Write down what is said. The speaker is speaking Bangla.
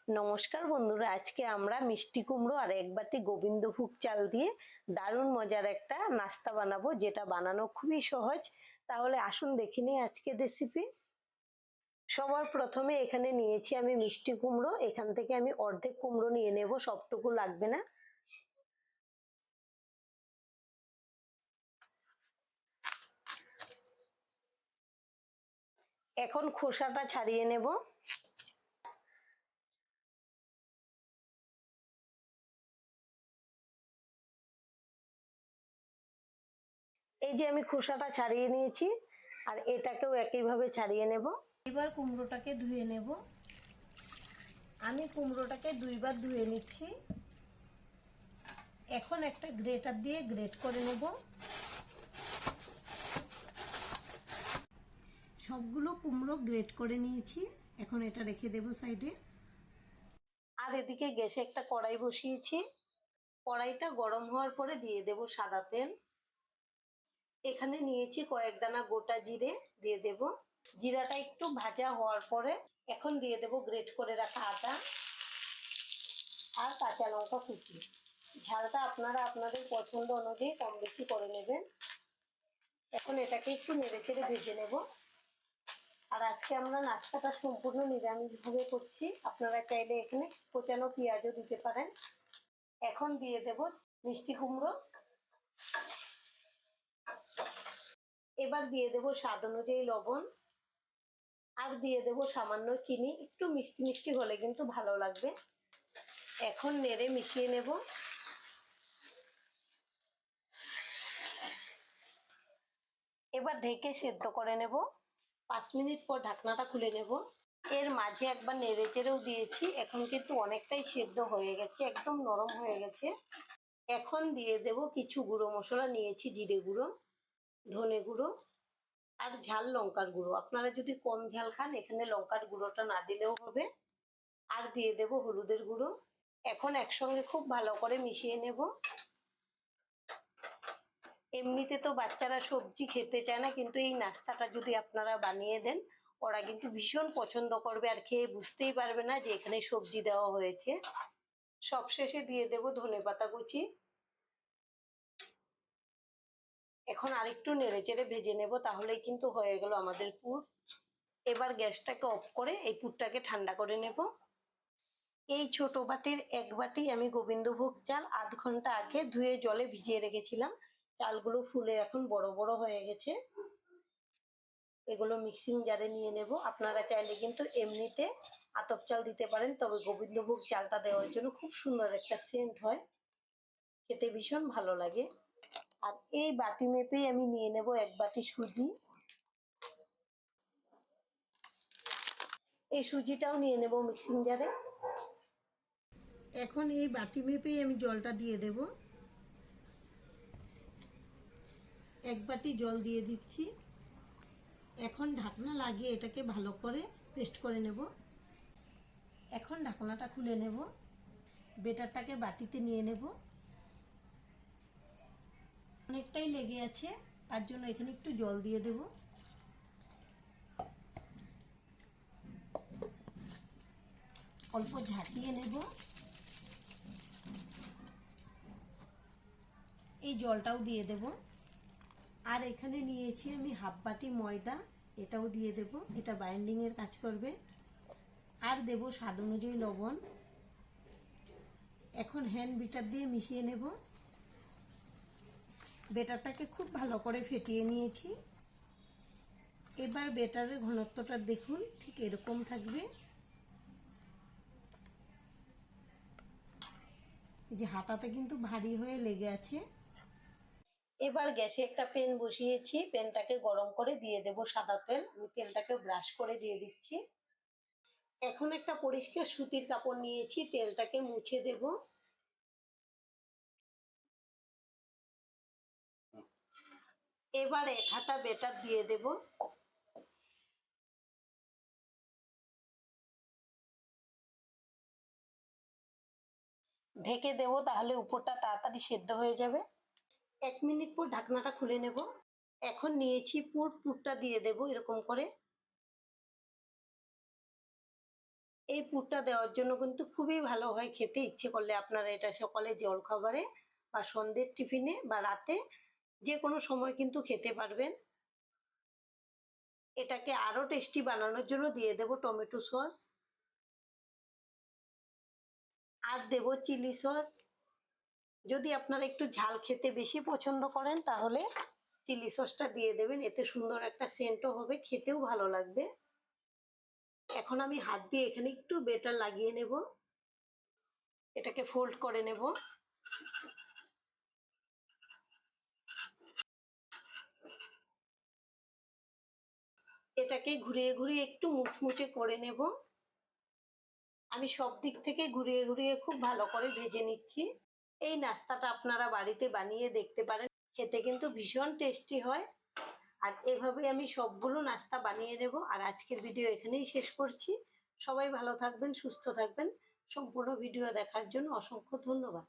নমস্কার বন্ধুরা, আজকে আমরা মিষ্টি কুমড়ো আর এক বাটি গোবিন্দভোগ চাল দিয়ে দারুণ মজার একটা নাস্তা বানাবো, যেটা বানানো খুবই সহজ। তাহলে আসুন দেখে নিই আজকের রেসিপি। সবার প্রথমে এখানে নিয়েছি আমি মিষ্টি কুমড়ো। এখান থেকে আমি অর্ধেক কুমড়ো নিয়ে নেব, সবটুকু লাগবে না। এখন খোসাটা ছাড়িয়ে নেব। এই যে আমি খোসাটা ছাড়িয়ে নিয়েছি, আর এটাকেও একইভাবে ছাড়িয়ে নেব। এবার কুমড়োটাকে ধুয়ে নেব। আমি কুমড়োটাকে দুইবার ধুয়ে নিচ্ছি। এখন একটা গ্রেটার দিয়ে গ্রেট করে নেব। সবগুলো কুমড়ো গ্রেট করে নিয়েছি। এখন এটা রেখে দেব সাইডে। আর এদিকে গ্যাসে একটা কড়াই বসিয়েছি। কড়াইটা গরম হওয়ার পরে দিয়ে দেব সাদা তেল। এখানে নিয়েছি কয়েক দানা গোটা জিরে, দিয়ে দেব। জিরাটা একটু ভাজা হওয়ার পরে এখন দিয়ে দেব গ্রেট করে রাখা আদা আর কাঁচা লঙ্কা কুচি। ঝালটা আপনারা আপনাদের পছন্দ অনুযায়ী কম বেশি করে নেবেন। এখন এটাকে একটু নেড়ে চেড়ে ভেজে নেব। আর আজকে আমরা নাস্তাটা সম্পূর্ণ নিরামিষভাবে করছি। আপনারা চাইলে এখানে কোচানো পেঁয়াজও দিতে পারেন। এখন দিয়ে দেব মিষ্টি কুমড়ো। এবার দিয়ে দেব স্বাদ অনুযায়ী লবণ, আর দিয়ে দেব সামান্য চিনি। একটু মিষ্টি মিষ্টি হলে কিন্তু ভালো লাগবে। এখন নেড়ে মিশিয়ে নেব। এবার ঢেকে সেদ্ধ করে নেব। 5 মিনিট পর ঢাকনাটা খুলে নেব। এর মাঝে একবার নেড়ে চেড়েও দিয়েছি। এখন কিন্তু অনেকটাই সেদ্ধ হয়ে গেছে, একদম নরম হয়ে গেছে। এখন দিয়ে দেব কিছু গুঁড়ো মশলা নিয়েছি, জিরে গুঁড়ো, ধনে গুঁড়ো আর ঝাল লঙ্কার গুঁড়ো। আপনারা যদি কম ঝাল খান এখানে লঙ্কার গুঁড়োটা না দিলেও হবে। আর দিয়ে দেব হলুদের গুঁড়ো। এখন একসঙ্গে খুব ভালো করে মিশিয়ে নেব। এমনিতে তো বাচ্চারা সবজি খেতে চায় না, কিন্তু এই নাস্তাটা যদি আপনারা বানিয়ে দেন ওরা কিন্তু ভীষণ পছন্দ করবে, আর খেয়ে বুঝতেই পারবে না যে এখানে সবজি দেওয়া হয়েছে। সবশেষে দিয়ে দেব ধনেপাতা কুচি। এখন আরেকটু নেড়ে চেড়ে ভেজে নেব, তাহলেই কিন্তু হয়ে গেল আমাদের পুর। এবার গ্যাসটাকে অফ করে এই পুরটাকে ঠান্ডা করে নেব। এই ছোট বাটির এক বাটি আমি গোবিন্দভোগ চাল আধ ঘন্টা আগে ধুয়ে জলে ভিজিয়ে রেখেছিলাম। চালগুলো ফুলে এখন বড় বড় হয়ে গেছে। এগুলো মিক্সিং জারে নিয়ে নেব। আপনারা চাইলে কিন্তু এমনিতে আতপ চাল দিতে পারেন, তবে গোবিন্দভোগ চালটা দেওয়ার জন্য খুব সুন্দর একটা সেন্ট হয়, খেতে ভীষণ ভালো লাগে। আর এই বাটি মেপেই আমি নিয়ে নেব এক বাটি সুজি। এই সুজিটাও নিয়ে নেব মিক্সিং জারে। এখন এই বাটি মেপেই আমি জলটা দিয়ে দেব। এক বাটি জল দিয়ে দিচ্ছি। এখন ঢাকনা লাগিয়ে এটাকে ভালো করে পেস্ট করে নেব। এখন ঢাকনাটা খুলে নেব। বেটারটাকে বাটিতে নিয়ে নেব। অনেকটাই লেগে আছে, তার জন্য এখানে একটু জল দিয়ে দেব। অল্প ঝাঁকিয়ে নেব। এই জলটাও দিয়ে দেব। আর এখানে নিয়েছি আমি হাফ বাটি ময়দা, এটাও দিয়ে দেব। এটা বাইন্ডিংয়ের কাজ করবে। আর দেব স্বাদ অনুযায়ী লবণ। এখন হ্যান্ড বিটার দিয়ে মিশিয়ে নেব। বেটারটাকে খুব ভালো করে ফেটিয়ে নিয়েছি। এবার বেটারের ঘনত্বটা দেখুন, ঠিক এরকম থাকবে। এই যে হাতাতে কিন্তু ভারী হয়ে লেগে আছে। এবার গ্যাসে একটা প্যান বসিয়েছি। প্যানটাকে গরম করে দিয়ে দেব সাদা তেল। আমি তেলটাকে ব্রাশ করে দিয়ে দিচ্ছি। এখন একটা পরিষ্কার সুতির কাপড় নিয়েছি, তেলটাকে মুছে দেব। এবার এক হাতা বেটার দিয়ে দেব। ঢেকে দেব, তাহলে উপরটা তাড়াতাড়ি সেদ্ধ হয়ে যাবে। 1 মিনিট পর ঢাকনাটা খুলে নেব। এখন নিয়েছি পুরটা দিয়ে দেব এরকম করে। এই পুরটা দেওয়ার জন্য কিন্তু খুবই ভালো হয় খেতে। ইচ্ছে করলে আপনারা এটা সকালে জলখাবারে বা সন্ধ্যের টিফিনে বা রাতে যে কোনো সময় কিন্তু খেতে পারবেন। এটাকে আরো টেস্টি বানানোর জন্য দিয়ে দেব টমেটো সস আর দেব চিলি সস। যদি আপনারা একটু ঝাল খেতে বেশি পছন্দ করেন তাহলে চিলি সসটা দিয়ে দেবেন, এতে সুন্দর একটা সেন্টও হবে, খেতেও ভালো লাগবে। এখন আমি হাত দিয়ে এখানে একটু বেটার লাগিয়ে নেব, এটাকে ফোল্ড করে নেব। এটাকে ঘুরিয়ে ঘুরিয়ে একটু মুচমুচে করে নেব। আমি সব দিক থেকে ঘুরিয়ে ঘুরিয়ে খুব ভালো করে ভেজে নিচ্ছি। এই নাস্তাটা আপনারা বাড়িতে বানিয়ে দেখতে পারেন, খেতে কিন্তু ভীষণ টেস্টি হয়। আর এভাবে আমি সবগুলো নাস্তা বানিয়ে নেব। আর আজকের ভিডিও এখানেই শেষ করছি। সবাই ভালো থাকবেন, সুস্থ থাকবেন। সম্পূর্ণ ভিডিও দেখার জন্য অসংখ্য ধন্যবাদ।